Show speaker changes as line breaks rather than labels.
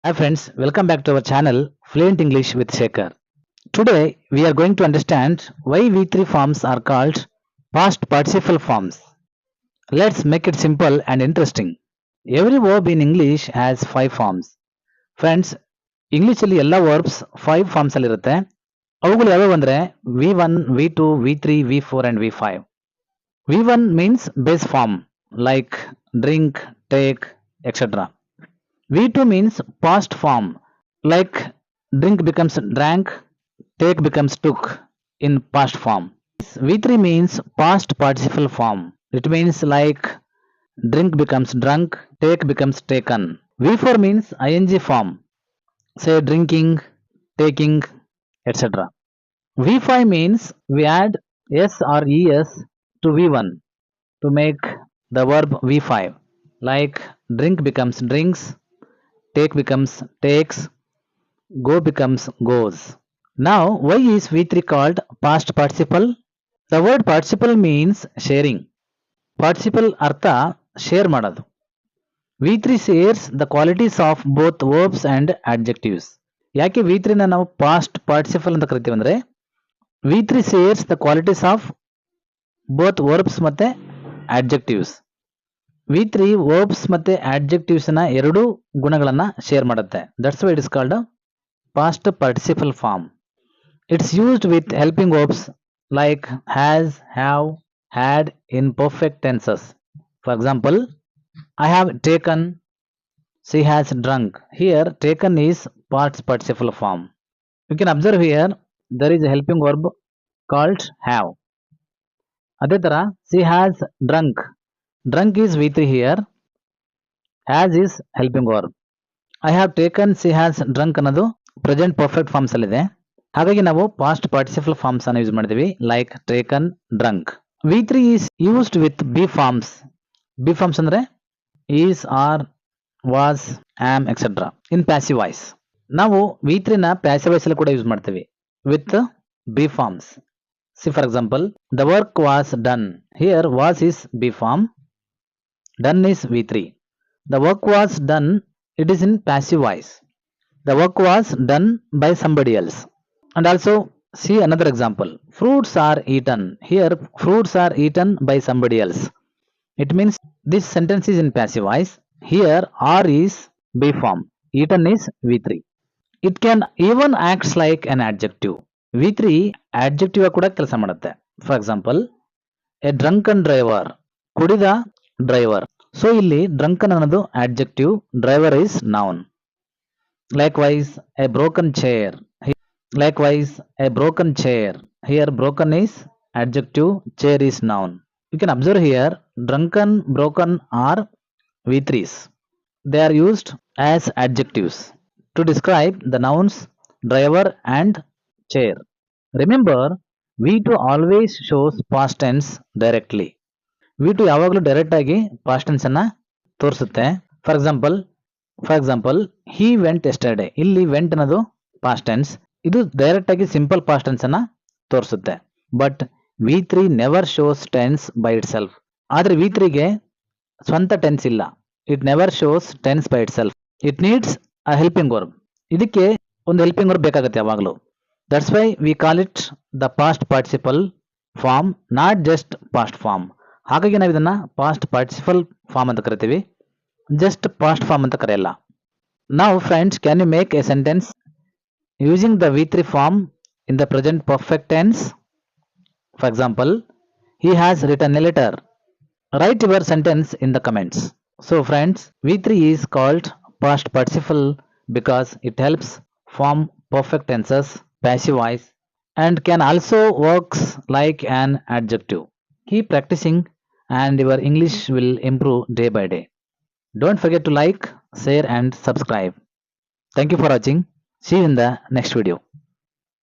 Hi friends, welcome back to our channel Fluent English with Shekhar. Today we are going to understand why V3 forms are called past participle forms. Let's make it simple and interesting. Every verb in English has 5 forms. Friends, English ಅಲ್ಲಿ ಎಲ್ಲ verbs 5 forms ಅಲ್ಲಿ ಇರುತ್ತೆ. ಅವುಗಳು ಯಾವ್ಯಾವು ಅಂದ್ರೆ V1, V2, V3, V4 and V5. V1 means base form like drink, take, etc. V2 means past form like drink becomes drank, take becomes took in past form. V3 means past participle form. It means like drink becomes drunk, take becomes taken. V4 means ing form, say drinking, taking, etc. V5 means we add s or es to V1 to make the verb V5, like drink becomes drinks, take becomes takes, go becomes goes. Now, why is V3 called past participle? The word participle means sharing. Participle artha share ಮಾಡೋದು. V3 shares the qualities of both verbs and adjectives. ಯಾಕೆ V3 ನ ನಾವು past participle ಅಂತ ಕರಿತೀವಿ ಅಂದ್ರೆ V3 shares the qualities of both verbs ಮತ್ತೆ adjectives. V3 verbs ಮತ್ತೆ adjectives ನ ಎರಡೂ ಗುಣಗಳನ್ನ ಶೇರ್ ಮಾಡುತ್ತೆ. That's why it is called a past participle form. It's used with helping verbs like has, have, had in perfect tenses. For example, I have taken, she has drunk. Here, taken is past participle form. You can observe here, there is a helping verb called have. ಅದೇ ತರ she has drunk. Drunk is V3 here. Has is helping verb. I have taken, she has drunk ಅನ್ನೋದು present perfect forms ಅಲ್ಲಿದೆ. ಹಾಗಾಗಿ ನಾವು past participle forms ಅನ್ನು use ಮಾಡಿದೀವಿ like taken, drunk. V3 is used with be forms. Be forms ಅಂದ್ರೆ is, are, was, am etcetera in passive voice. ನಾವು V3 ನ passive voice ಅಲ್ಲಿ ಕೂಡ ಯೂಸ್ ಮಾಡ್ತೀವಿ with be forms. See for example, the work was done. Here was is be form, done is V3. The work was done, it is in passive voice. The work was done by somebody else. And also, see another example. Fruits are eaten. Here, fruits are eaten by somebody else. It means this sentence is in passive voice. Here, are is B form. Eaten is V3. It can even acts like an adjective. V3 adjective ಕೂಡ ಕೆಲಸ ಮಾಡುತ್ತೆ. For example, a drunken driver. ಕುಡಿದ driver. So ಇಲ್ಲಿ drunken ಅನ್ನೋದು adjective, driver is noun. Likewise, a broken chair. Likewise, a broken chair. Here, broken is adjective, chair is noun. You can observe here, drunken, broken are V3s. They are used as adjectives to describe the nouns driver and chair. Remember, V2 always shows past tense directly. V2 ಯಾವಾಗಲೂ direct ಆಗಿ past tense ಅನ್ನ ತೋರಿಸುತ್ತೆ. For example he went yesterday. ಇಲ್ಲಿ went ಅನ್ನೋದು past tense. ಇದು direct ಆಗಿ simple past tense ಅನ್ನ ತೋರಿಸುತ್ತೆ. But V3 never shows tense by itself. ಆದ್ರೆ V3ಗೆ ಸ್ವಂತ ಟೆನ್ಸ್ ಇಲ್ಲ. It never shows tense by itself. It needs a helping verb. ಇದಕ್ಕೆ ಒಂದು ಹೆಲ್ಪಿಂಗ್ ವರ್ಬ್ ಬೇಕಾಗುತ್ತೆ ಯಾವಾಗಲೂ. That's why we call it the past participle form, not just past form. ಹಾಗಾಗಿ ನಾವು ಇದನ್ನ ಪಾಸ್ಟ್ ಪಾರ್ಟಿಸಿಪಲ್ ಫಾರ್ಮ್ ಅಂತ ಕರಿತೀವಿ, ಜಸ್ಟ್ ಪಾಸ್ಟ್ ಫಾರ್ಮ್ ಅಂತ ಕರೆಯಲ್ಲ. ನಾವು friends, can you make a sentence using the V3 form in the present perfect tense? For example, he has written a letter. Write your sentence in the comments. So friends, V3 is called past participle because it helps form perfect tenses, passive voice, and can also works like an adjective. Keep practicing and your English will improve day by day. Don't forget to like, share and subscribe. Thank you for watching. See you in the next video.